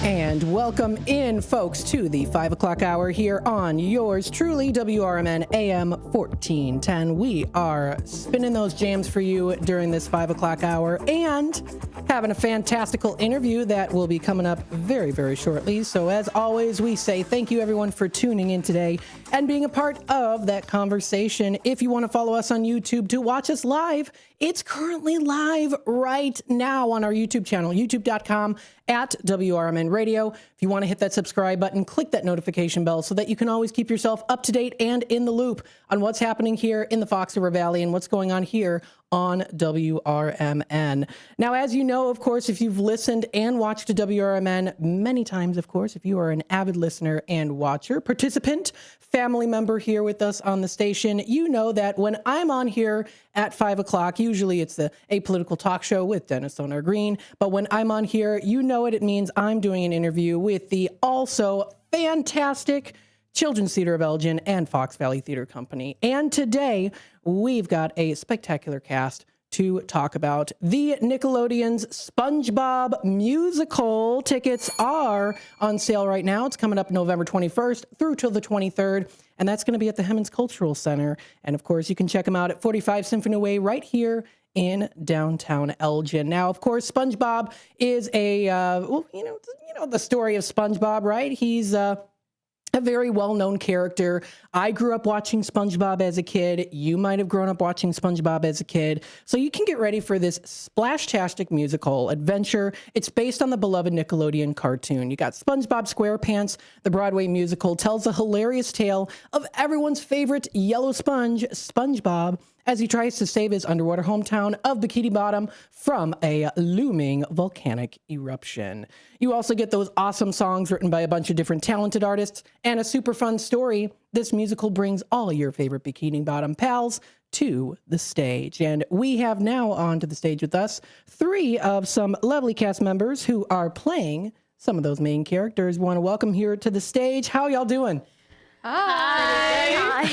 And welcome in, folks, to the 5 o'clock hour here on yours truly, WRMN AM 1410. We are spinning those jams for you during this 5 o'clock hour and having a fantastical interview that will be coming up very, very shortly. So as always, we say thank you, everyone, for tuning in today and being a part of that conversation. If you want to follow us on YouTube to watch us live, it's currently live right now on our YouTube channel, youtube.com/WRMN Radio. If you want to hit that subscribe button, click that notification bell so that you can always keep yourself up to date and in the loop on what's happening here in the Fox River Valley and what's going on here on WRMN. Now, as you know, of course, if you've listened and watched WRMN many times, of course, if you are an avid listener and watcher, participant, family member here with us on the station, you know that when I'm on here at 5 o'clock, usually it's the Apolitical Talk Show with Dennis Onar Green. But when I'm on here, you know what it means. I'm doing an interview with the also fantastic Children's Theater of Elgin and Fox Valley Theater Company. And today we've got a spectacular cast to talk about the Nickelodeon's SpongeBob Musical. Tickets are on sale right now. It's coming up November 21st through till the 23rd, and that's going to be at the Hemmons Cultural Center. And of course, you can check them out at 45 Symphony Way right here in downtown Elgin. Now, of course, SpongeBob is a, the story of SpongeBob, right? He's a very well-known character. I grew up watching SpongeBob as a kid. You might have grown up watching SpongeBob as a kid. So you can get ready for this splashtastic musical adventure. It's based on the beloved Nickelodeon cartoon. You got SpongeBob SquarePants. The Broadway musical tells a hilarious tale of everyone's favorite yellow sponge, SpongeBob, as he tries to save his underwater hometown of Bikini Bottom from a looming volcanic eruption. You also get those awesome songs written by a bunch of different talented artists and a super fun story. This musical brings all your favorite Bikini Bottom pals to the stage. And we have now onto the stage with us 3 of some lovely cast members who are playing some of those main characters. We want to welcome here to the stage. How y'all doing? Hi.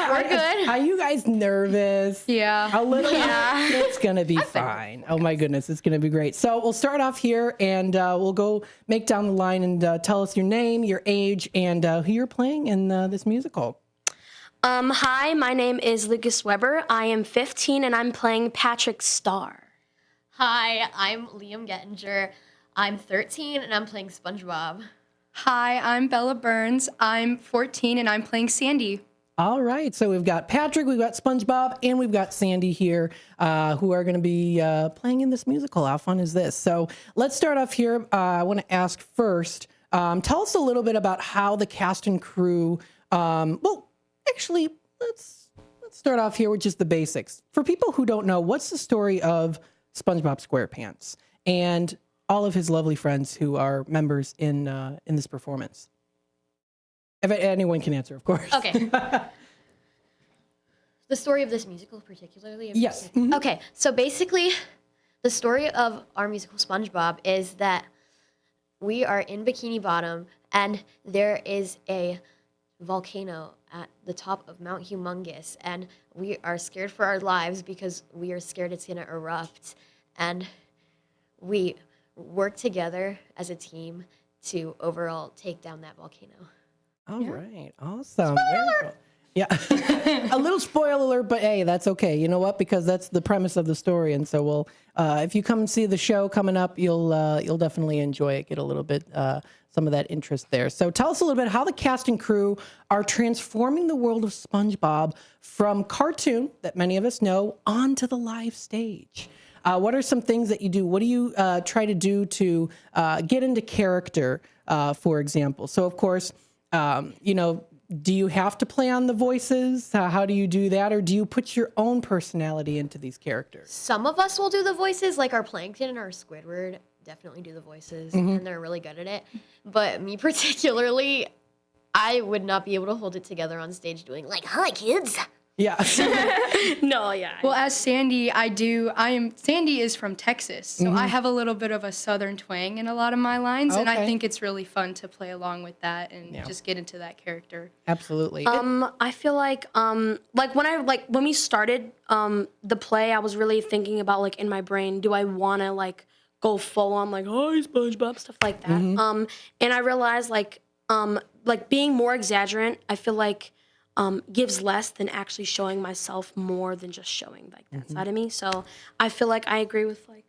We're good. Are you guys nervous? Yeah. A little? Yeah. It's going to be fine. Oh, my goodness. It's going to be great. So we'll start off here, and we'll go make down the line and tell us your name, your age, and who you're playing in this musical. Hi, my name is Lucas Weber. I am 15, and I'm playing Patrick Starr. Hi, I'm Liam Gettinger. I'm 13, and I'm playing SpongeBob. Hi, I'm Bella Burns. I'm 14, and I'm playing Sandy. All right. So we've got Patrick, we've got SpongeBob, and we've got Sandy here who are going to be playing in this musical. How fun is this? So let's start off here. I want to ask first, tell us a little bit about how the cast and crew, actually, let's start off here with just the basics. For people who don't know, what's the story of SpongeBob SquarePants and all of his lovely friends who are members in this performance? If anyone can answer, of course. Okay. The story of this musical particularly? Yes. Mm-hmm. Okay, so basically, the story of our musical SpongeBob is that we are in Bikini Bottom, and there is a volcano at the top of Mount Humongous, and we are scared for our lives because we are scared it's going to erupt, and we work together as a team to overall take down that volcano. All right. Awesome. Yeah. A little spoiler alert, but hey, that's okay. You know what? Because that's the premise of the story. And so we'll, if you come and see the show coming up, you'll definitely enjoy it. Get a little bit, some of that interest there. So tell us a little bit how the cast and crew are transforming the world of SpongeBob from cartoon that many of us know onto the live stage. What are some things that you do? What do you try to do to get into character, for example? So, of course, do you have to play on the voices? How do you do that? Or do you put your own personality into these characters? Some of us will do the voices, like our Plankton and our Squidward definitely do the voices, and they're really good at it. But me particularly, I would not be able to hold it together on stage doing, like, hi, kids. Yeah. No, yeah. Well, as Sandy, Sandy is from Texas, so I have a little bit of a southern twang in a lot of my lines, and I think it's really fun to play along with that and just get into that character. Absolutely. I feel like when we started the play, I was really thinking about, like, in my brain, do I want to, like, go full on like, "Hi, SpongeBob," stuff like that. And I realized like being more exaggerant, I feel like gives less than actually showing myself more than just showing like that side of me. So I feel like I agree with like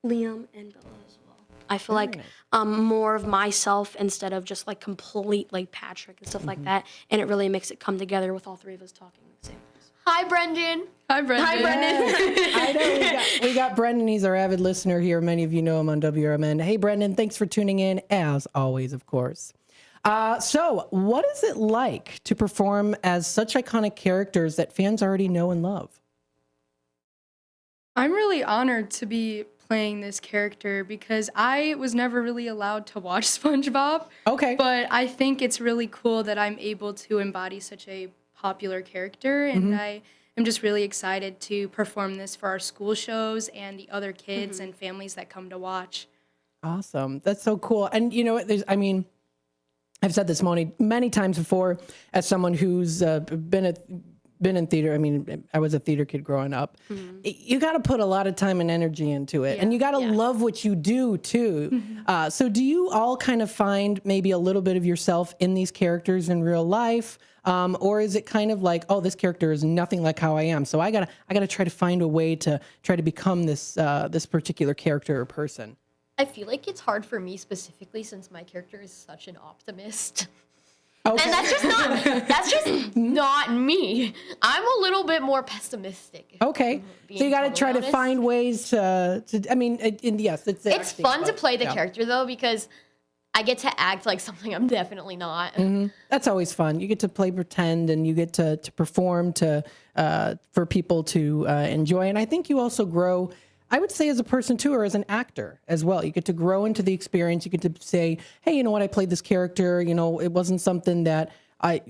Liam and Bella as well. I feel like more of myself instead of just like complete like Patrick and stuff like that. And it really makes it come together with all three of us talking the same place. Hi, Brendan. Hi, Brendan. Hi, Brendan. I know we got Brendan. He's our avid listener here. Many of you know him on WRMN. Hey, Brendan, thanks for tuning in, as always, of course. So what is it like to perform as such iconic characters that fans already know and love? I'm really honored to be playing this character because I was never really allowed to watch SpongeBob. Okay. But I think it's really cool that I'm able to embody such a popular character, and I am just really excited to perform this for our school shows and the other kids and families that come to watch. Awesome. That's so cool. And you know what? I've said this many times before as someone who's been in theater. I mean, I was a theater kid growing up. You got to put a lot of time and energy into it, and you got to love what you do too. So do you all kind of find maybe a little bit of yourself in these characters in real life? Or is it kind of like, oh, this character is nothing like how I am, so I gotta try to find a way to try to become this particular character or person? I feel like it's hard for me specifically since my character is such an optimist. Okay. And that's just not me. I'm a little bit more pessimistic. Okay. So you got to try to find ways to I mean, yes, it's acting, fun to but, play the character though, because I get to act like something I'm definitely not. That's always fun. You get to play pretend, and you get to perform for people to enjoy. And I think you also grow, I would say, as a person too, or as an actor as well. You get to grow into the experience. You get to say, hey, you know what? I played this character. You know, it wasn't something that I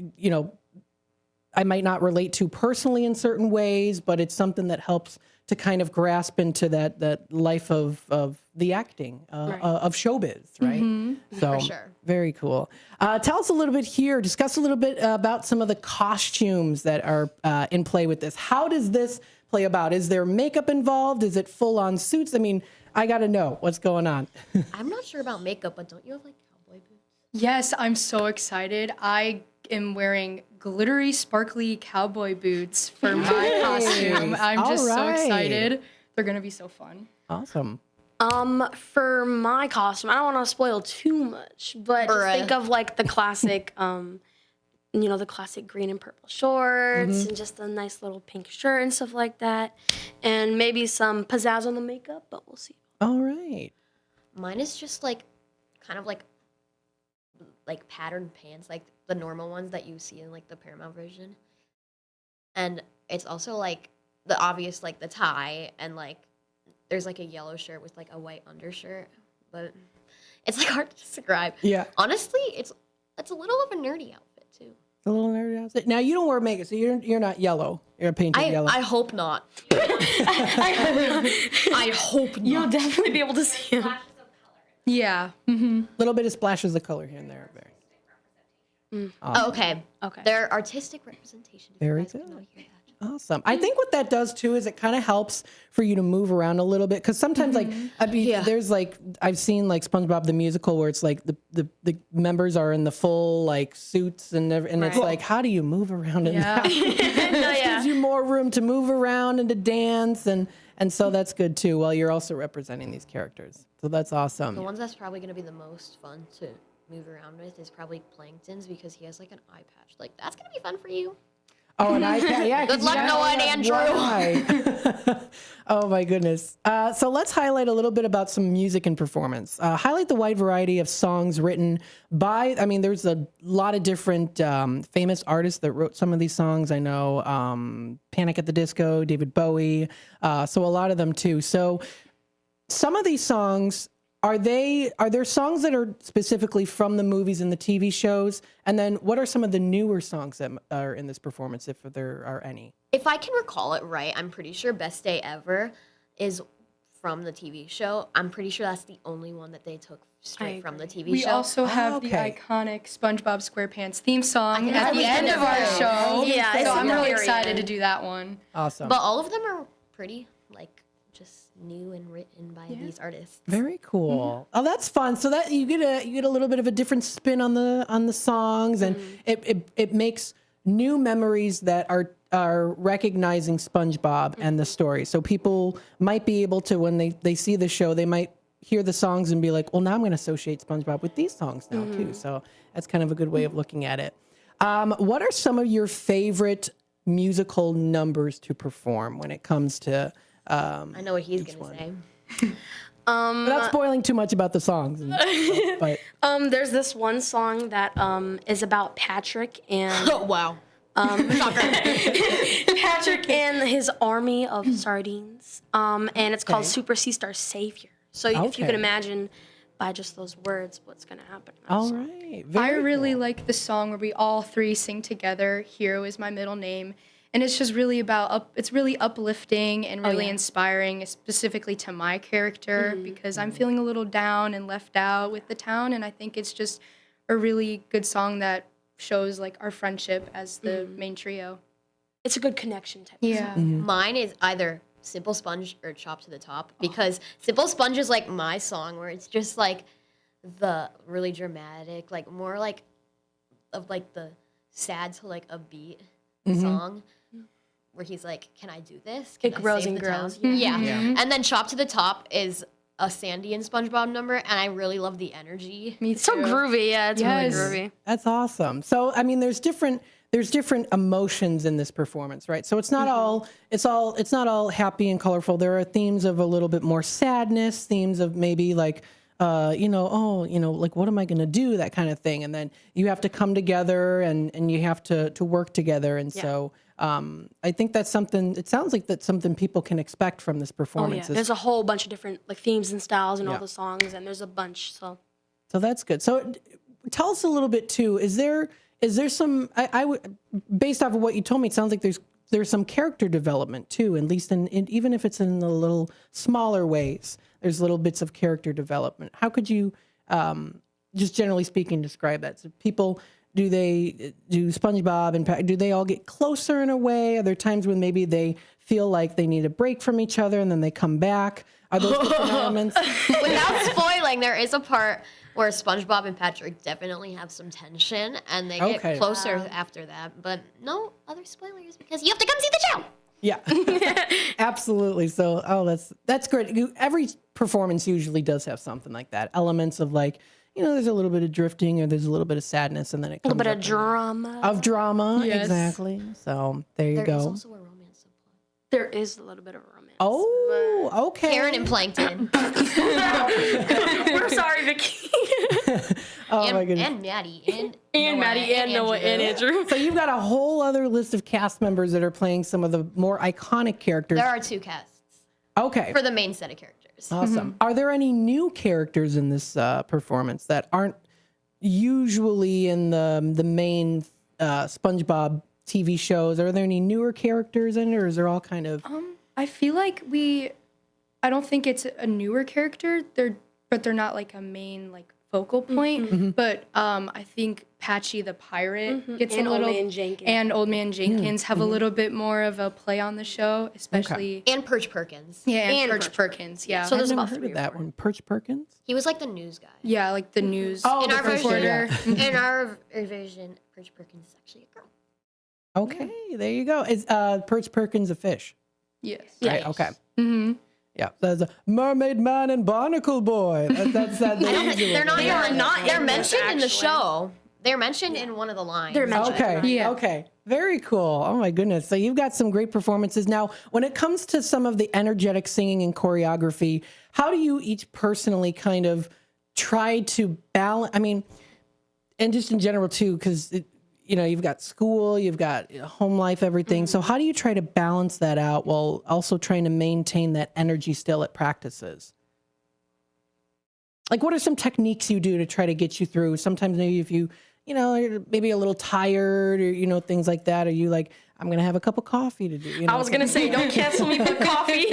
might not relate to personally in certain ways, but it's something that helps to kind of grasp into that life of the acting, of showbiz, right? So, For sure. Very cool. Tell us a little bit here, discuss a little bit about some of the costumes that are in play with this. How does this play about? Is there makeup involved? Is it full on suits? I mean, I got to know what's going on. I'm not sure about makeup, but don't you have like cowboy boots? Yes, I'm so excited. I am wearing glittery, sparkly cowboy boots for my costume. I'm just so excited. They're going to be so fun. Awesome. For my costume, I don't want to spoil too much, but just think of like the classic, the classic green and purple shorts and just a nice little pink shirt and stuff like that. And maybe some pizzazz on the makeup, but we'll see. All right. Mine is just like kind of like patterned pants, like the normal ones that you see in like the Paramount version. And it's also like the obvious, like the tie, and like there's like a yellow shirt with like a white undershirt, but it's like hard to describe. Yeah. Honestly, it's a little of a nerdy outfit too. A little nerdy outfit. Now you don't wear makeup, so you're not yellow. You're painted yellow. I hope not. I hope not. You'll definitely be able to see him. Yeah. Little bit of splashes of color here and there. Very. Oh, okay. Okay. They're artistic representation. if you Very guys good. cannot hear that. Awesome. I think what that does too is it kind of helps for you to move around a little bit, because sometimes there's like I've seen like SpongeBob the Musical where it's like the members are in the full like suits and it's like, how do you move around in that? It gives you more room to move around and to dance, and so that's good too. While you're also representing these characters, so that's awesome. The ones that's probably going to be the most fun to move around with is probably Plankton's, because he has like an eye patch. Like, that's going to be fun for you. Oh, and yeah. Good luck, Noah and Andrew. Oh my goodness. So let's highlight a little bit about some music and performance. Highlight the wide variety of songs written by, there's a lot of different famous artists that wrote some of these songs. I know Panic at the Disco, David Bowie, so a lot of them too. So some of these songs, are there songs that are specifically from the movies and the TV shows? And then what are some of the newer songs that are in this performance, if there are any? If I can recall it right, I'm pretty sure Best Day Ever is from the TV show. I'm pretty sure that's the only one that they took straight from the TV show. We also have the iconic SpongeBob SquarePants theme song at the end of our show. Yeah, so I'm really very excited end. to do that one. Awesome. But all of them are pretty, like, just new and written by these artists. Very cool. Oh, that's fun. So that you get a little bit of a different spin on the songs, and it makes new memories that are recognizing SpongeBob and the story. So people might be able to, when they see the show, they might hear the songs and be like, well, now I'm going to associate SpongeBob with these songs now too. So that's kind of a good way of looking at it. What are some of your favorite musical numbers to perform when it comes to? I know what he's going to say. Without spoiling too much about the songs, but There's this one song that is about Patrick and Oh, wow. Patrick and his army of sardines. And it's called Super Sea Star Savior. So if you can imagine by just those words what's going to happen. all right. I really like the song where we all three sing together. Hero is my middle name. And it's just really it's really uplifting and really inspiring, specifically to my character, because I'm feeling a little down and left out with the town. And I think it's just a really good song that shows like our friendship as the main trio. It's a good connection type. Yeah. Mine is either Simple Sponge or Chop to the Top, because Simple Sponge is like my song where it's just like the really dramatic, like more like of like the sad to like upbeat song where he's like, can I do this? Can It I grows save and the town?" grows. Yeah. And then Chop to the Top is a Sandy and SpongeBob number, and I really love the energy. Me too. It's so groovy. Yeah, it's Yes. really groovy. That's awesome. So I mean, there's different emotions in this performance, right? So it's not it's not all happy and colorful. There are themes of a little bit more sadness, themes of maybe like like what am I going to do, that kind of thing, and then you have to come together and you have to work together, and so I think that's something. It sounds like that's something people can expect from this Oh, yeah. performance. There's a whole bunch of different like themes and styles and Yeah. all the songs, and there's a bunch. So So that's good. So tell us a little bit too. Is there some? I would, based off of what you told me, it sounds like there's some character development too. At least in even if it's in the little smaller ways, there's little bits of character development. How could you, just generally speaking, describe that? So people. Do SpongeBob and do they all get closer in a way? Are there times when maybe they feel like they need a break from each other and then they come back? Are those different elements? Without spoiling, there is a part where SpongeBob and Patrick definitely have some tension, and they get closer after that. But no other spoilers because you have to come see the show. Yeah, absolutely. So, that's great. Every performance usually does have something like that. Elements of like, there's a little bit of drifting or there's a little bit of sadness, and then it comes a little bit up of drama. of drama. Yes. Exactly. So there you There go. is also a romance subplot. There is a little bit of romance. Oh, okay. Karen and Plankton. We're sorry, Vicky. Oh my goodness. And Maddie. And Maddie and Noah and Andrew. So you've got a whole other list of cast members that are playing some of the more iconic characters. There are 2 casts Okay. for the main set of characters. Awesome. Are there any new characters in this performance that aren't usually in the main SpongeBob TV shows? Are there any newer characters in it, or is there all kind of? I feel like I don't think it's a newer character. They're not like a main like focal point. But I think Patchy the pirate gets And a little, Old Man Jenkins. and Old Man Jenkins have a little bit more of a play on the show, especially And Perch Perkins. and Perch Perkins. Yeah, So there's I've never about heard 3 of or that 4. one. Perch Perkins. He was like the news guy. yeah, like the news. Oh, In the our first version, one, yeah. in our version, Perch Perkins is actually a girl. Okay, there you go. Is Perch Perkins a fish? Yes. Right. Okay. Yeah. There's a Mermaid Man and Barnacle Boy. That's that. They're not. They're in this, mentioned in the actually. show. They're mentioned in one of the lines. They're mentioned. Okay. Yeah. Okay. Very cool. Oh my goodness. So you've got some great performances. Now, when it comes to some of the energetic singing and choreography, how do you each personally kind of try to balance? I mean, and just in general too, because you've got school, you've got home life, everything. So how do you try to balance that out while also trying to maintain that energy still at practices? Like, what are some techniques you do to try to get you through? Sometimes maybe if you're maybe a little tired or, things like that. Are you like, I'm going to have a cup of coffee to do? I was going to say, don't cancel me for coffee.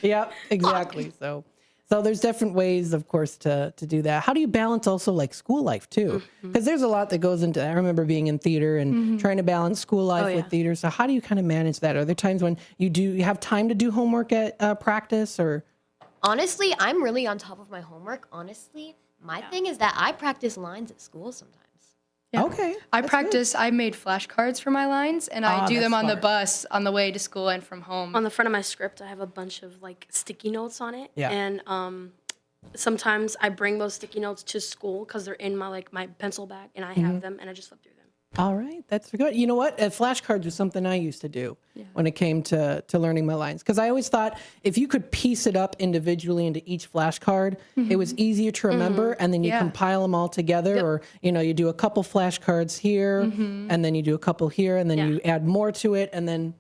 Yep, exactly. So So there's different ways, of course, to do that. How do you balance also like school life too? Because there's a lot that goes into, I remember being in theater and trying to balance school life with theater. So how do you kind of manage that? Are there times when you have time to do homework at practice or? Honestly, I'm really on top of my homework. Honestly, my thing is that I practice lines at school sometimes. Yeah. Okay. I made flashcards for my lines, and I do them on the bus on the way to school and from home. On the front of my script, I have a bunch of like sticky notes on it. Yeah. And sometimes I bring those sticky notes to school because they're in my pencil bag, and I have them, and I just flip through them. All right, that's good. You know what? Flashcards was something I used to do when it came to learning my lines. Because I always thought if you could piece it up individually into each flashcard, it was easier to remember, and then you compile them all together. Or, you do a couple flashcards here, and then you do a couple here, and then you add more to it, and then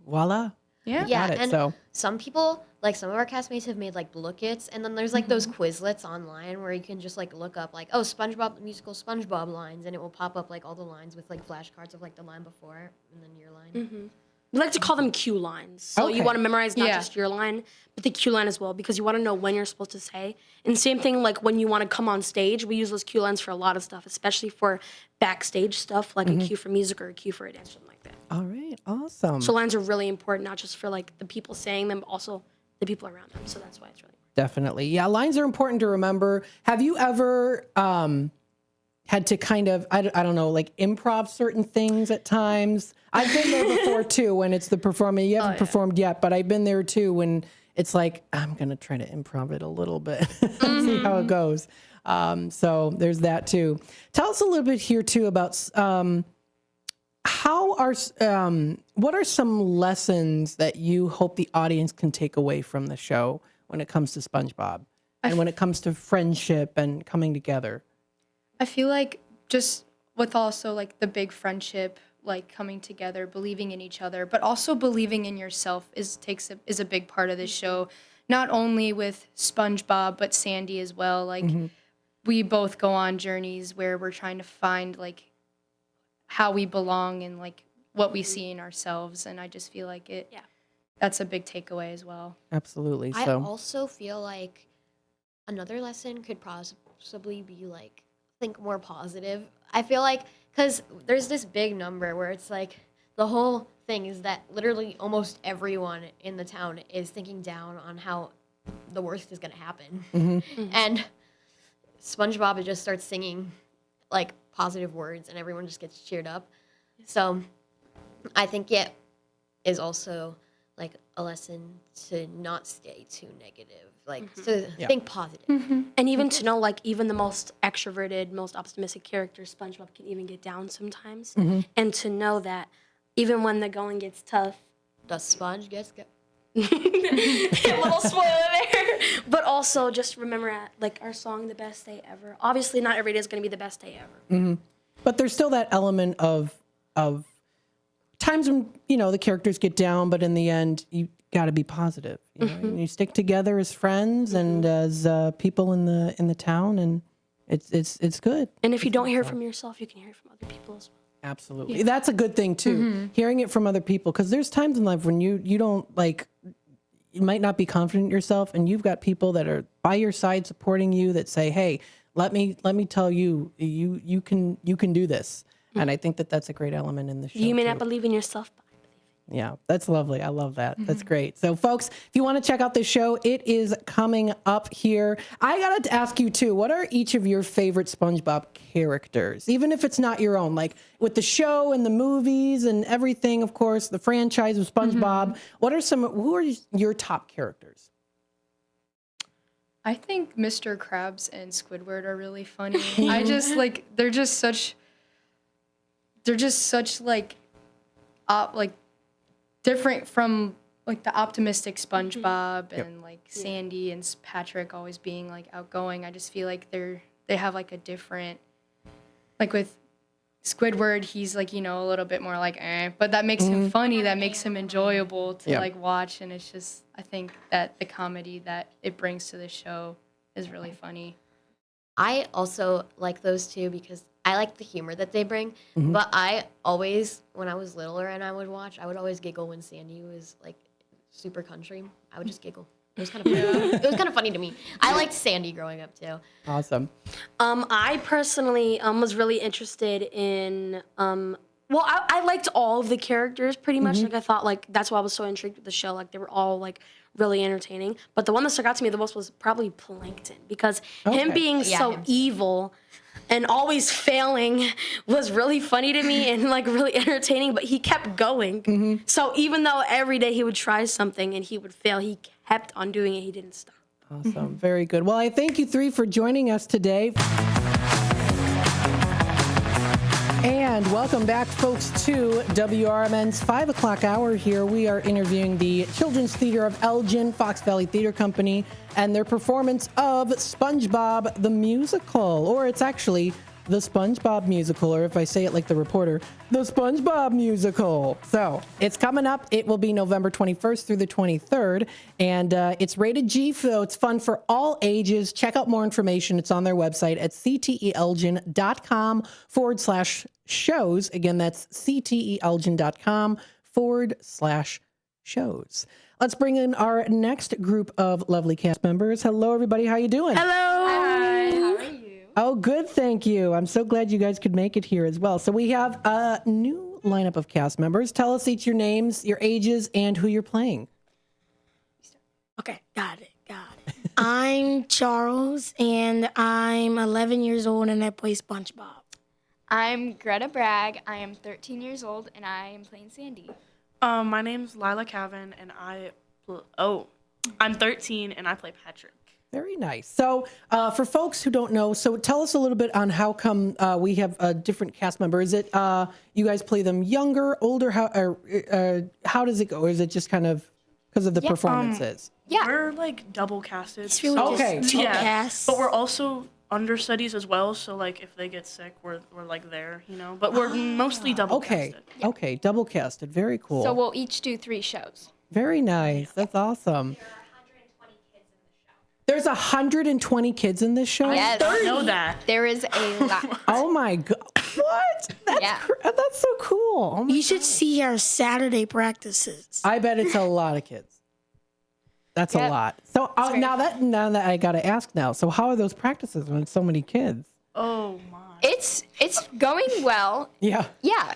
voila. Yeah. Yeah, Got it, and so. some people, like some of our castmates have made like bookets, and then there's like those Quizlets online where you can just like look up like, oh, SpongeBob Musical SpongeBob lines, and it will pop up like all the lines with like flashcards of like the line before and then your line. We like to call them cue lines. So you Okay. want to memorize not Yeah. just your line, but the cue line as well, because you want to know when you're supposed to say. And same thing, like when you want to come on stage, we use those cue lines for a lot of stuff, especially for backstage stuff, like a cue for music or a cue for a dance, something like that. All right, awesome. So lines are really important, not just for like the people saying them, but also the people around them. So that's why it's really important. Definitely. Yeah, lines are important to remember. Have you ever had to kind of, I don't know, like improv certain things at times? I've been there before too when it's the performance. You haven't performed yet, but I've been there too when it's like, I'm going to try to improv it a little bit, see how it goes. So there's that too. Tell us a little bit here too about what are some lessons that you hope the audience can take away from the show when it comes to SpongeBob and when it comes to friendship and coming together? I feel like just with also like the big friendship, like coming together, believing in each other, but also believing in yourself is a big part of this show. Not only with SpongeBob, but Sandy as well. Like we both go on journeys where we're trying to find like how we belong and like what we see in ourselves. And I just feel like that's a big takeaway as well. Absolutely. I So also feel like another lesson could possibly be like think more positive. I feel like because there's this big number where it's like the whole thing is that literally almost everyone in the town is thinking down on how the worst is going to happen. And SpongeBob just starts singing like positive words and everyone just gets cheered up. So I think it is also like a lesson to not stay too negative, like to think positive. And even to know, like, even the most extroverted, most optimistic character, SpongeBob, can even get down sometimes. And to know that even when the going gets tough, The sponge gets a little spoiler there, but also just remember, like, our song, The Best Day Ever. Obviously, not every day is going to be the best day ever. but there's still that element of times when, the characters get down, but in the end, you got to be positive. And you stick together as friends and as people in the town, and it's good. And if you don't hear from yourself, you can hear from other people as well. Absolutely. That's a good thing too. Hearing it from other people, because there's times in life when you don't like, you might not be confident in yourself, and you've got people that are by your side supporting you that say, "Hey, let me tell you, you can do this." And I think that's a great element in the show. You may too. not believe in yourself, but I believe in you. Yeah, that's lovely. I love that. That's great. So, folks, if you want to check out this show, it is coming up here. I got to ask you, too, what are each of your favorite SpongeBob characters? Even if it's not your own, like with the show and the movies and everything, of course, the franchise of SpongeBob. Who are your top characters? I think Mr. Krabs and Squidward are really funny. I just like they're just such like different from like the optimistic SpongeBob and like Sandy and Patrick always being like outgoing. I just feel like they have like a different, like with Squidward, he's like, a little bit more like but that makes him funny, that makes him enjoyable to like watch, and it's just, I think that the comedy that it brings to the show is really funny. I also like those two because I like the humor that they bring. But I always, when I was littler and I would watch, I would always giggle when Sandy was like super country. I would just giggle. It was kind of funny. It was kind of funny to me. I liked Sandy growing up too. Awesome. I personally was really interested in well, I liked all of the characters pretty much. Like I thought like that's why I was so intrigued with the show. Like they were all like really entertaining. But the one that stuck out to me the most was probably Plankton because him being so evil and always failing was really funny to me and like really entertaining, but he kept going. So even though every day he would try something and he would fail, he kept on doing it. He didn't stop. Awesome. Very good. Well, I thank you three for joining us today. And welcome back, folks, to WRMN's 5 o'clock hour here. We are interviewing the Children's Theater of Elgin, Fox Valley Theater Company, and their performance of SpongeBob the Musical, or it's actually the SpongeBob Musical, or if I say it like the reporter, the SpongeBob Musical. So it's coming up. It will be November 21st through the 23rd, and it's rated G, so it's fun for all ages. Check out more information. It's on their website at cteelgin.com/shows. Again, that's cteelgin.com/shows. Let's bring in our next group of lovely cast members. Hello, everybody. How you doing? Hello. Hi, how are you? Oh, good. Thank you. I'm so glad you guys could make it here as well. So we have a new lineup of cast members. Tell us each your names, your ages, and who you're playing. Okay, got it. I'm Charles, and I'm 11 years old, and I play SpongeBob. I'm Greta Bragg. I am 13 years old, and I am playing Sandy. My name's Lila Cavan, and I'm 13, and I play Patrick. Very nice. So for folks who don't know, so tell us a little bit on how come we have a different cast member. Is it you guys play them younger, older? How does it go? Or is it just kind of because of the performances? Yeah. We're like double casted. It's really Okay. just Yeah, cast. but we're also understudies as well. So like if they get sick, we're like there, you know. But we're mostly double Okay. casted. Okay. Double casted. Very cool. So we'll each do 3 shows. Very nice. That's awesome. There's 120 kids in this show? Yes. I know that. There is a lot. Oh my God. What? That's, Yeah. that's so cool. Oh my You should see our Saturday practices. I bet it's a lot of kids. That's a Yep. lot. So now that I got to ask now. So how are those practices when it's so many kids? Oh my. It's going well. Yeah, Yeah.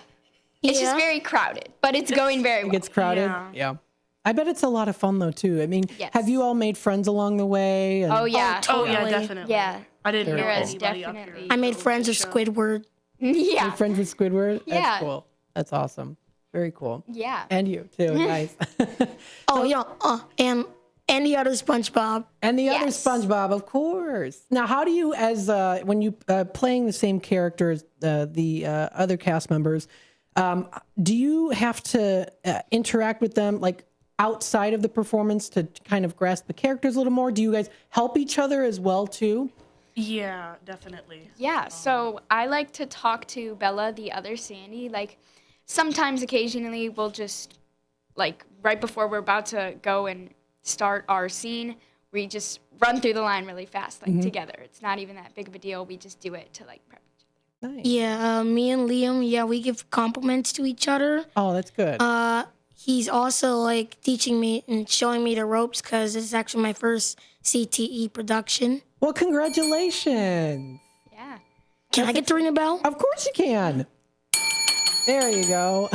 It's just Yeah. very crowded, but it's going very it well. gets crowded. Yeah. Yeah. I bet it's a lot of fun though too. I mean, Yes. have you all made friends along the way? And Oh yeah. Oh yeah, Totally. definitely. Yeah. I didn't know There is anybody up here. definitely. I made friends with Squidward. Yeah. Made friends with Squidward? Yeah. That's cool. That's awesome. Very cool. Yeah. And you too. Nice. Oh, yeah. And the other SpongeBob. And the other Yes. SpongeBob, of course. Now, how do you, as when you playing the same character as the other cast members, do you have to interact with them like outside of the performance to kind of grasp the characters a little more? Do you guys help each other as well too? Yeah, definitely. Yeah, so I like to talk to Bella, the other Sandy. Like, sometimes, occasionally, we'll just, like, right before we're about to go and start our scene, we just run through the line really fast, like, together. It's not even that big of a deal. We just do it to, like, prep each other. Nice. Yeah, me and Liam, yeah, we give compliments to each other. Oh, that's good. He's also, like, teaching me and showing me the ropes because this is actually my first CTE production. Well, congratulations. Yeah. Can I get to ring the bell? Of course you can. There you go.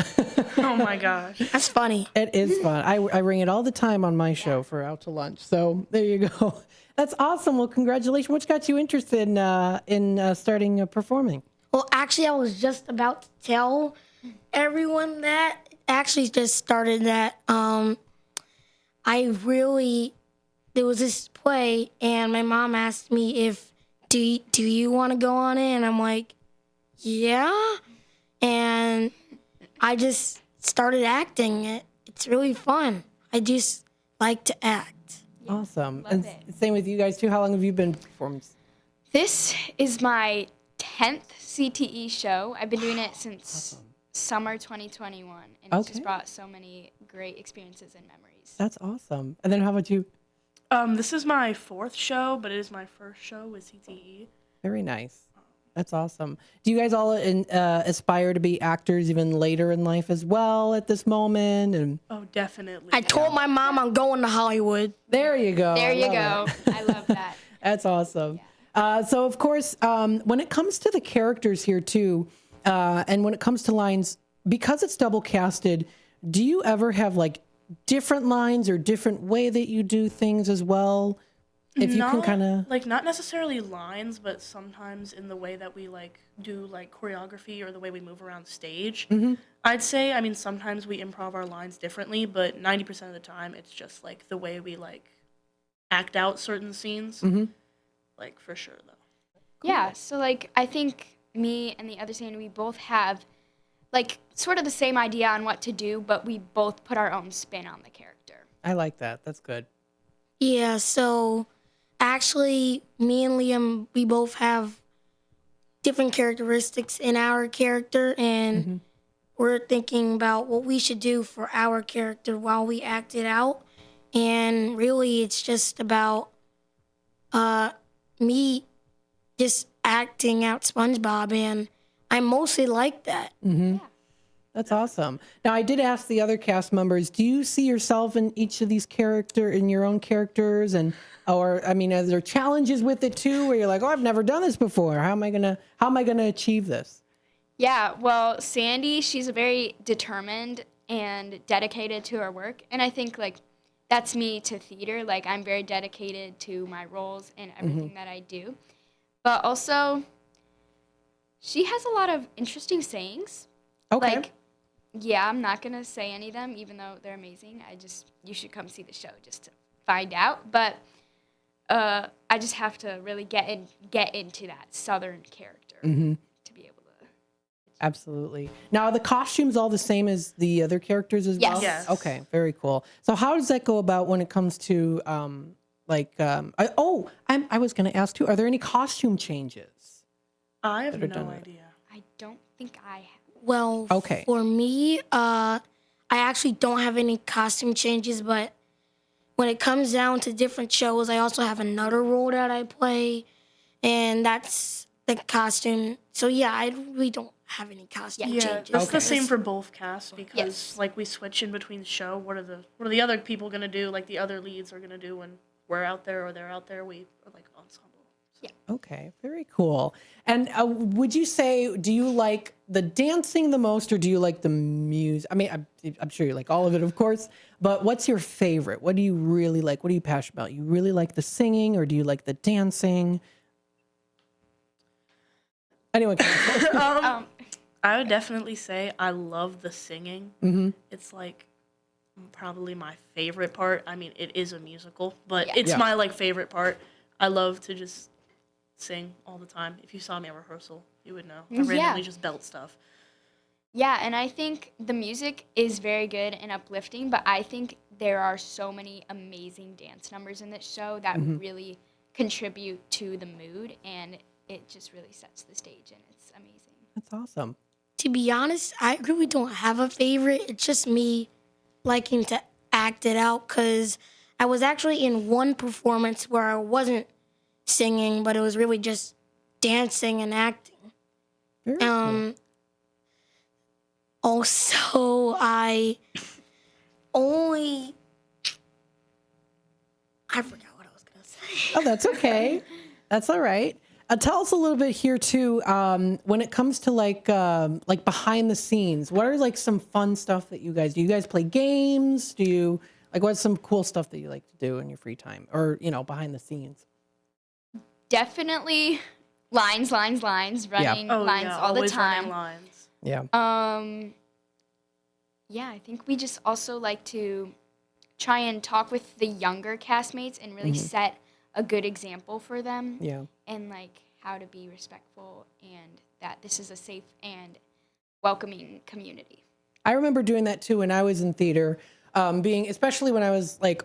Oh my gosh. That's funny. It is fun. I ring it all the time on my show for Out to Lunch. So there you go. That's awesome. Well, congratulations. What got you interested in starting performing? Well, actually, I was just about to tell everyone that. Actually, just started that. There was this play, and my mom asked me if, do you want to go on it? And I'm like, yeah. And I just started acting it. It's really fun. I just like to act. Awesome. love And it. same with you guys too. How long have you been performing? This is my 10th CTE show. I've been doing it since summer 2021, and it's Okay. just brought so many great experiences and memories. That's awesome. And then how about you? This is my 4th show, but it is my first show with CTE. Very nice. That's awesome. Do you guys all aspire to be actors even later in life as well at this moment? And Oh, definitely. I told my mom I'm going to Hollywood. there you go. There I you love go. it. I love that. That's awesome. So, of course, when it comes to the characters here, too, and when it comes to lines, because it's double casted, do you ever have like different lines or different way that you do things as well? If you can kind of. like not necessarily lines, but sometimes in the way that we like do like choreography or the way we move around stage. I'd say, I mean, sometimes we improv our lines differently, but 90% of the time it's just like the way we like act out certain scenes. Like for sure though. Yeah, so like I think me and the other Sandy, we both have like sort of the same idea on what to do, but we both put our own spin on the character. I like that. That's good. Yeah, so actually, me and Liam, we both have different characteristics in our character, and we're thinking about what we should do for our character while we act it out. And really, it's just about me just acting out SpongeBob, and I mostly like that. That's awesome. Now, I did ask the other cast members, do you see yourself in each of these in your own characters? And, or, I mean, are there challenges with it too, where you're like, oh, I've never done this before. How am I going to achieve this? Yeah, well, Sandy, she's very determined and dedicated to her work. And I think, like, that's me to theater. Like, I'm very dedicated to my roles and everything that I do. But also, she has a lot of interesting sayings. Okay. Like, yeah, I'm not going to say any of them, even though they're amazing. You should come see the show just to find out. But I just have to really get into that Southern character to be able to. Absolutely. Now, are the costumes all the same as the other characters as well? Yes. Okay, very cool. So how does that go about when it comes to, I was going to ask too, are there any costume changes? I have That are no done idea. I don't think I have. Well, Okay. for me, I actually don't have any costume changes, but when it comes down to different shows, I also have another role that I play, and that's the costume. So yeah, I really don't have any costume Yeah, changes. that's the Okay. same for both casts because Yes. like we switch in between the show. What are the other people gonna do? Like the other leads are gonna do when we're out there or they're out there. We are like ensemble. Okay, very cool. And would you say, do you like the dancing the most or do you like the music? I mean, I'm sure you like all of it, of course, but what's your favorite? What do you really like? What are you passionate about? You really like the singing or do you like the dancing? Anyone can. I would definitely say I love the singing. It's like probably my favorite part. I mean, it is a musical, but it's Yeah. my like favorite part. I love to just sing all the time. If you saw me at rehearsal, you would know. I randomly just belt stuff. Yeah, and I think the music is very good and uplifting, but I think there are so many amazing dance numbers in this show that really contribute to the mood, and it just really sets the stage, and it's amazing. That's awesome. To be honest, I really don't have a favorite. It's just me liking to act it out because I was actually in one performance where I wasn't singing, but it was really just dancing and acting. Very cool. Also, I forgot what I was going to say. Oh, that's okay. That's all right. Tell us a little bit here too. When it comes to like behind the scenes, what are like some fun stuff that you guys do? You guys play games? Do you like what's some cool stuff that you like to do in your free time or behind the scenes? Definitely lines, running Oh lines yeah, all the always running time. lines. Yeah. Yeah, I think we just also like to try and talk with the younger castmates and really set a good example for them. Yeah. And like how to be respectful and that this is a safe and welcoming community. I remember doing that too when I was in theater, especially when I was like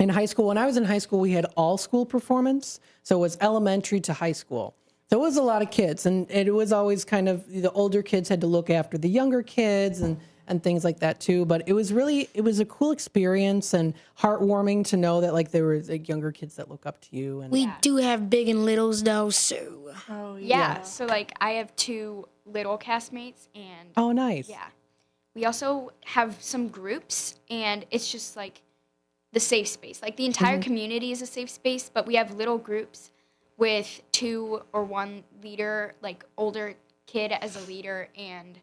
in high school. When I was in high school, we had all school performance. So it was elementary to high school. So it was a lot of kids and it was always kind of the older kids had to look after the younger kids. And and things like that too. But it was a cool experience and heartwarming to know that like there were like younger kids that look up to you. And We do have big and littles though, so Oh Yeah. So like I have 2 little castmates and oh, nice. yeah. We also have some groups and it's just like the safe space. Like the entire community is a safe space, but we have little groups with 2 or 1 leader, like older kid as a leader, and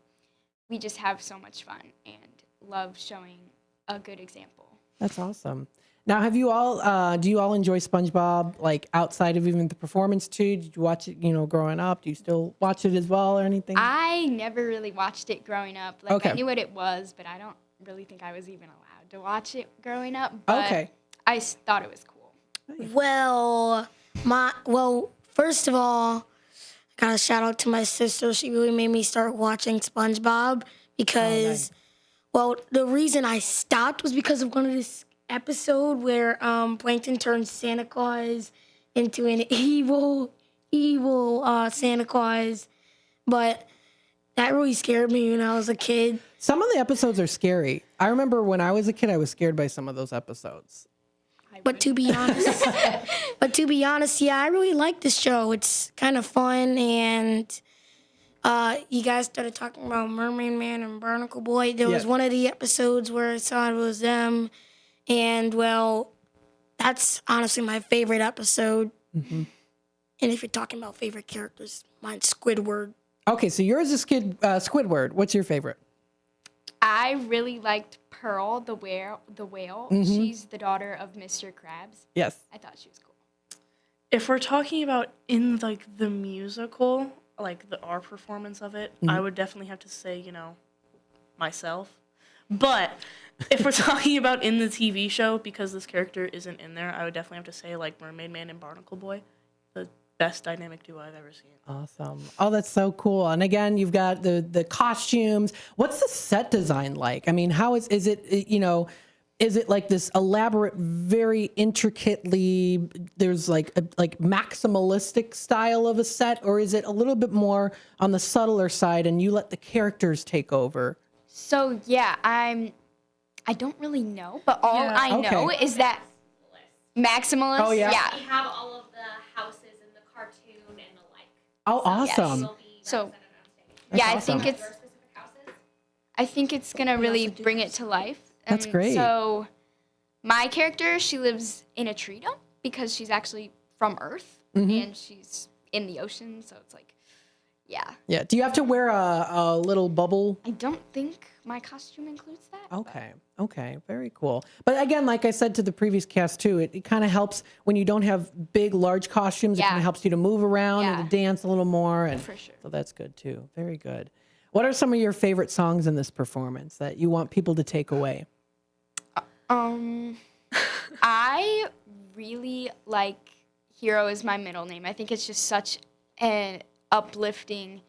we just have so much fun and love showing a good example. That's awesome. Now, have you all, do you all enjoy SpongeBob, like outside of even the performance too? Did you watch it, growing up? Do you still watch it as well or anything? I never really watched it growing up. Like Okay. I knew what it was, but I don't really think I was even allowed to watch it growing up. But Okay. I thought it was cool. first of all, I got a shout out to my sister. She really made me start watching SpongeBob because, the reason I stopped was because of one of this episode where Plankton turns Santa Claus into an evil Santa Claus, but that really scared me when I was a kid. Some of the episodes are scary. I remember when I was a kid, I was scared by some of those episodes. But to be honest, yeah, I really like this show. It's kind of fun, and you guys started talking about Mermaid Man and Barnacle Boy. There was Yes. one of the episodes where I saw it was them, and that's honestly my favorite episode. And if you're talking about favorite characters, mine's Squidward. Okay, so yours is Squidward. What's your favorite? I really liked Pearl, the whale. She's the daughter of Mr. Krabs. Yes. I thought she was cool. If we're talking about in like the musical, like our performance of it, I would definitely have to say, myself. But if we're talking about in the TV show, because this character isn't in there, I would definitely have to say like Mermaid Man and Barnacle Boy, the best dynamic duo I've ever seen. Awesome. Oh, that's so cool. And again, you've got the costumes. What's the set design like? I mean, how is it, is it like this elaborate, very intricately, there's like maximalistic style of a set, or is it a little bit more on the subtler side and you let the characters take over? So yeah, I don't really know, but all Yeah. I know Okay. is that maximalist. Oh, yeah? Yeah. We have all of the houses in the cartoon and the like. Oh, awesome. Will be So represented on stage. yeah, That's I think awesome. it's Your specific houses. I think it's gonna really bring it to life. That's great. So my character, she lives in a tree dome because she's actually from Earth and she's in the ocean. So it's like, yeah. Yeah. Do you have to wear a little bubble? I don't think my costume includes that. Okay. Okay. Very cool. But again, like I said to the previous cast too, it kind of helps when you don't have big, large costumes. It Yeah. kind of helps you to move around Yeah. and to dance a little more. And For sure. so that's good too. Very good. What are some of your favorite songs in this performance that you want people to take away? I really like Hero is my middle name. I think it's just such an uplifting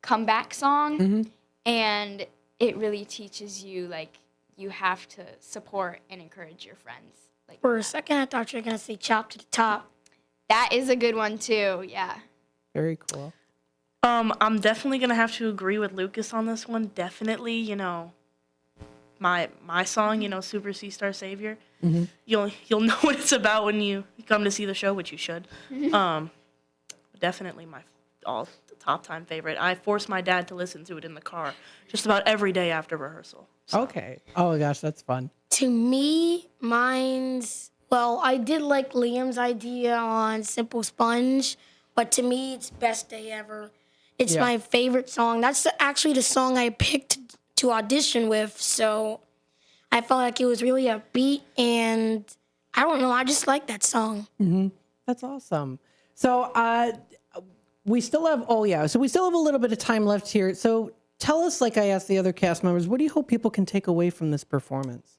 comeback song. And it really teaches you, like, you have to support and encourage your friends. Like, For a second, I thought you were gonna say "Chop to the Top." that is a good one, too. Yeah. Very cool. I'm definitely gonna have to agree with Lucas on this one. Definitely, my song, Super Sea Star Savior. You'll know what it's about when you come to see the show, which you should. Definitely my top time favorite. I force my dad to listen to it in the car just about every day after rehearsal. Okay. Oh my gosh, that's fun. To me, I did like Liam's idea on Simple Sponge, but to me, it's Best Day Ever. It's Yeah. my favorite song. That's actually the song I picked to audition with, so I felt like it was really upbeat, and I don't know, I just like that song. That's awesome. So we still have so we still have a little bit of time left here. So tell us, like I asked the other cast members, what do you hope people can take away from this performance?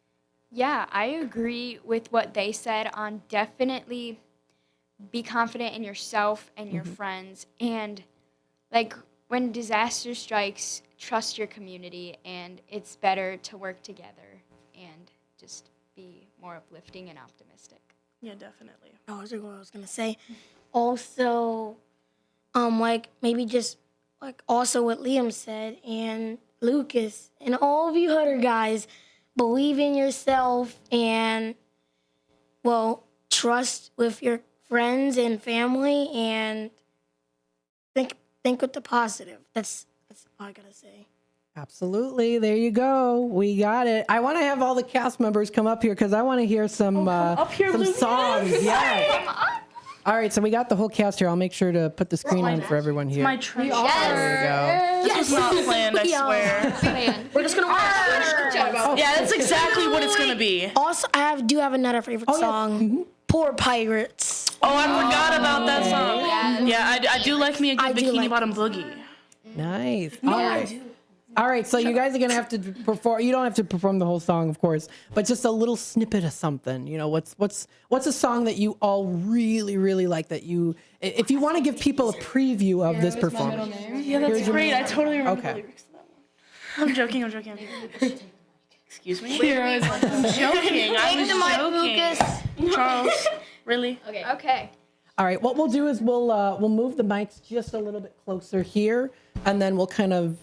Yeah, I agree with what they said on definitely be confident in yourself and your friends. And, like, when disaster strikes, trust your community, and it's better to work together and just be more uplifting and optimistic. Yeah, definitely. Oh, that's what I was gonna say. Also, maybe just also what Liam said, and Lucas and all of you Hutter guys, believe in yourself and, well, trust with your friends and family and think with the positive. That's all I gotta say. Absolutely. There you go. We got it. I want to have all the cast members come up here because I want to hear some some songs. Yeah. All right, so we got the whole cast here. I'll make sure to put the screen on for everyone here. My trench. There you go. This was not planned, I swear. We're just gonna wear Yeah, that's exactly what it's gonna be. Also, I do have another favorite song. Poor Pirates. Oh, I forgot about that song. Yeah, I do like me a good Bikini Bottom Boogie. Nice. All right. All right, so you guys are gonna have to perform. You don't have to perform the whole song, of course, but just a little snippet of something. You know, what's a song that you all really, really like that you, if you want to give people a preview of this performance. Yeah, that's great. I totally remember Okay. the lyrics to that one. I'm joking. Excuse me? I'm joking. I was joking. Charles, really? Okay. All right, what we'll do is we'll move the mics just a little bit closer here, and then we'll kind of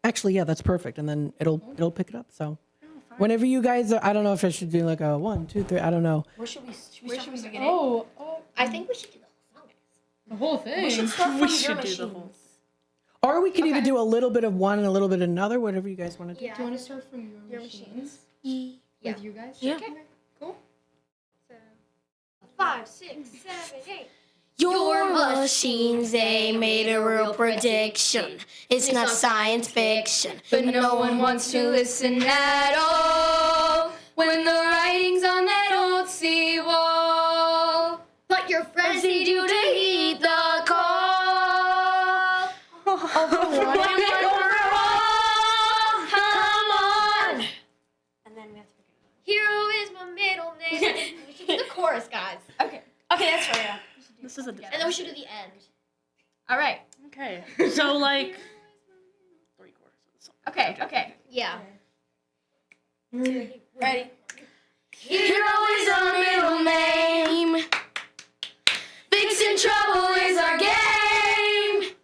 actually, yeah, that's perfect, and then it'll pick it up. So whenever you guys are, I don't know if I should do like a 1, 2, 3. I don't know. Where should we begin? Oh, I think we should do the whole song, guys. the whole thing. We should do the whole. Or we could even do a little bit of one and a little bit of another, whatever you guys want to do. Do you want to start from your machines? Yeah. With you guys? Yeah. Okay. Cool. 5, 6, 7, 8. Your machines, they made a real prediction. It's not science fiction. But no one wants to listen at all when the writing's on that old seawall. But your friends need you to heed the call. Come on. And then we have to pick it Hero is my middle name. We should do the chorus, guys. up. Okay, that's fair. Yeah. This is a. And then we should do the end. All right. Okay. So like 3/4 of the song. Okay. Yeah. Ready? Hero is our middle name. Fixing trouble is our game.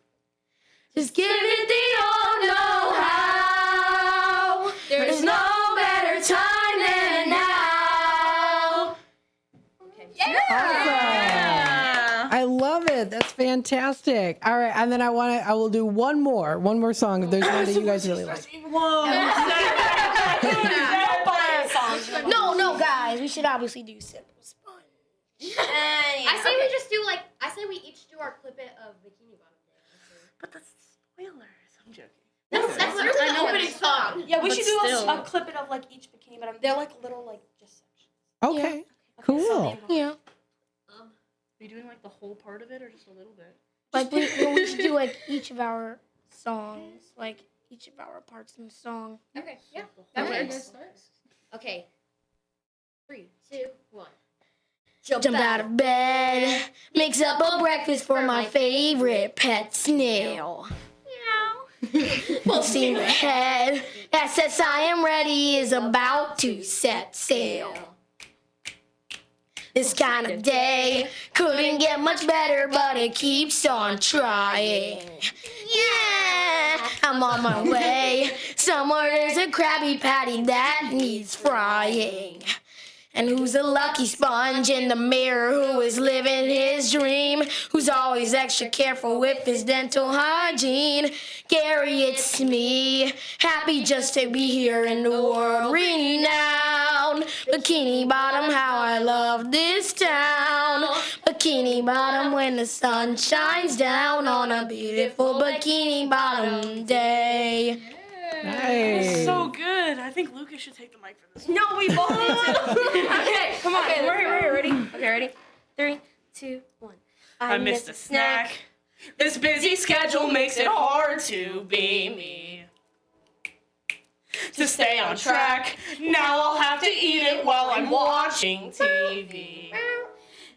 Just give it the old know-how. There's no better time than now. Awesome. I love it. That's fantastic. All right, and then I will do one more song if there's one that you guys really like. No, guys, we should obviously do Simple Sponge. I say we each do our clip it of Bikini Bottom Day. But that's spoilers. I'm joking. That's literally the opening song. Yeah, we But should do still. a clip it of like each bikini, but they're like little like just sections. Okay, cool. Yeah. Are you doing like the whole part of it or just a little bit? Like we should do like each of our songs, like each of our parts in the song. Okay, yeah. That That works. works. Okay. 3, 2, 1. Jump out of bed, mix up a breakfast for my favorite pet snail. Full steam ahead, that says I am ready is about to set sail. This kind of day couldn't get much better, but it keeps on trying. Yeah, I'm on my way. Somewhere there's a Krabby Patty that needs frying. And who's a lucky sponge in the mirror who is living his dream, who's always extra careful with his dental hygiene? Gary, it's me, happy just to be here in the world renowned. Bikini Bottom, how I love this town. Bikini Bottom when the sun shines down on a beautiful Bikini Bottom day. Nice. So good. I think Lucas should take the mic for this. No, we both need to. Okay, come on. We're here. Ready? Okay, ready? 3, 2, 1. I missed a snack. This busy schedule makes it hard to be me. To stay on track, now I'll have to eat it while I'm watching TV.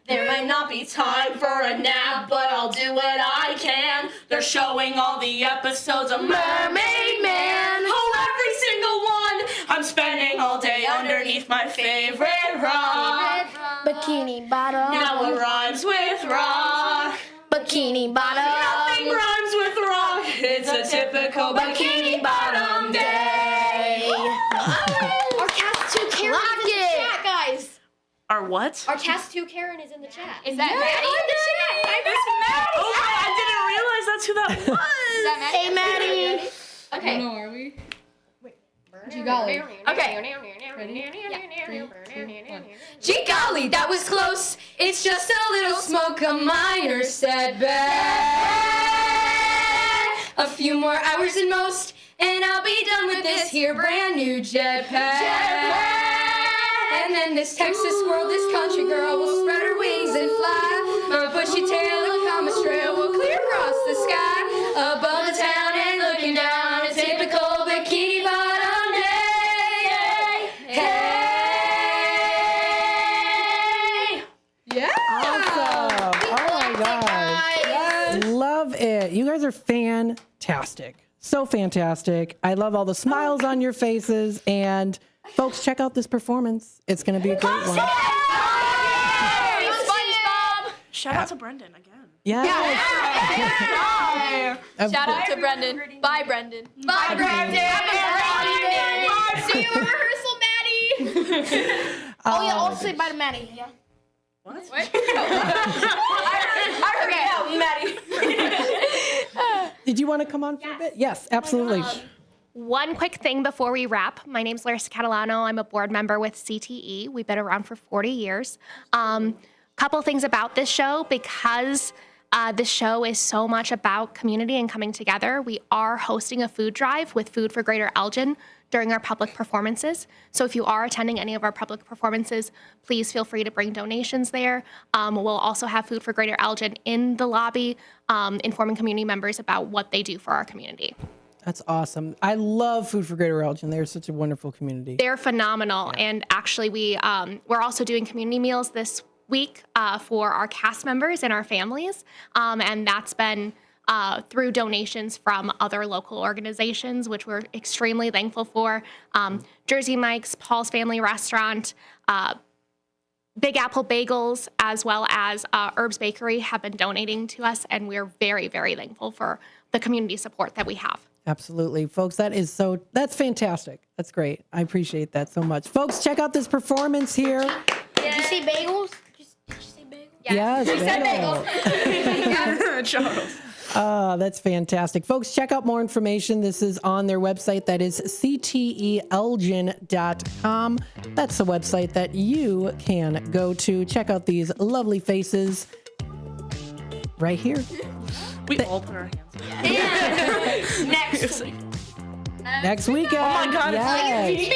There might not be time for a nap, but I'll do what I can. They're showing all the episodes of Mermaid Man. Oh, every single one! I'm spending all day underneath my favorite rock. Bikini Bottom, Now it rhymes with rock. Bikini Bottom. Nothing rhymes with rock. It's a typical Bikini Bottom what? Our cast 2 Karen is in the chat. Is that Maddie? Oh my, I didn't realize that's who that was. Is that Maddie? Hey, Maddie. Okay. No, are we? Gee golly. Okay. Gee golly, that was close. It's just a little smoke, a minor setback. A few more hours at most, and I'll be done with this here brand new jetpack. And then this Texas squirrel, this country girl, will spread her wings and fly. Her bushy tail and comet trail will clear across the sky, above the town and looking down a typical bikini bottom day. Hey. Yeah. Awesome. Oh my gosh. Love it. You guys are fantastic. So fantastic. I love all the smiles on your faces. And folks, check out this performance. It's going to be a great one. SpongeBob. Shout out to Brendan again. Yeah. Shout out to Brendan. Bye, Brendan. Bye, Brendan. See you at rehearsal, Maddie. Oh yeah, I'll say bye to Maddie. Yeah. What? Did you want to come on for a bit? Yes, absolutely. One quick thing before we wrap. My name's Larissa Catalano. I'm a board member with CTE. We've been around for 40 years. Couple things about this show, because this show is so much about community and coming together. We are hosting a food drive with Food for Greater Elgin during our public performances. So if you are attending any of our public performances, please feel free to bring donations there. We'll also have Food for Greater Elgin in the lobby, informing community members about what they do for our community. That's awesome. I love Food for Greater Elgin. They're such a wonderful community. They're phenomenal. And actually, we're also doing community meals this week for our cast members and our families. And that's been through donations from other local organizations, which we're extremely thankful for. Jersey Mike's, Paul's Family Restaurant, Big Apple Bagels, as well as Herb's Bakery have been donating to us. And we're very, very thankful for the community support that we have. Absolutely. Folks, that's fantastic. That's great. I appreciate that so much. Folks, check out this performance here. Did you say bagels? Did you say bagels? Yes, bagels. Charles. That's fantastic. Folks, check out more information. This is on their website. That is cteelgin.com. That's the website that you can go to. Check out these lovely faces right here. We all put our hands up. Next weekend. Oh my God, Yes.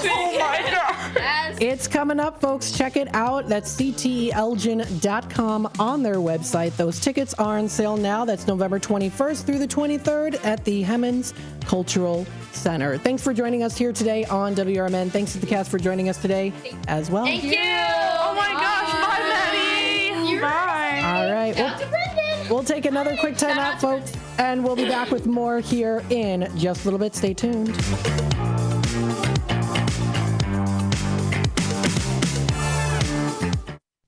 Oh my God. It's coming up, folks. Check it out. That's cteelgin.com on their website. Those tickets are on sale now. That's November 21st through the 23rd at the Hemmons Cultural Center. Thanks for joining us here today on WRMN. Thanks to the cast for joining us today as well. Thank you. Oh my gosh. Bye, Maddie. Bye. All right. We'll take another quick time out, folks, and we'll be back with more here in just a little bit. Stay tuned.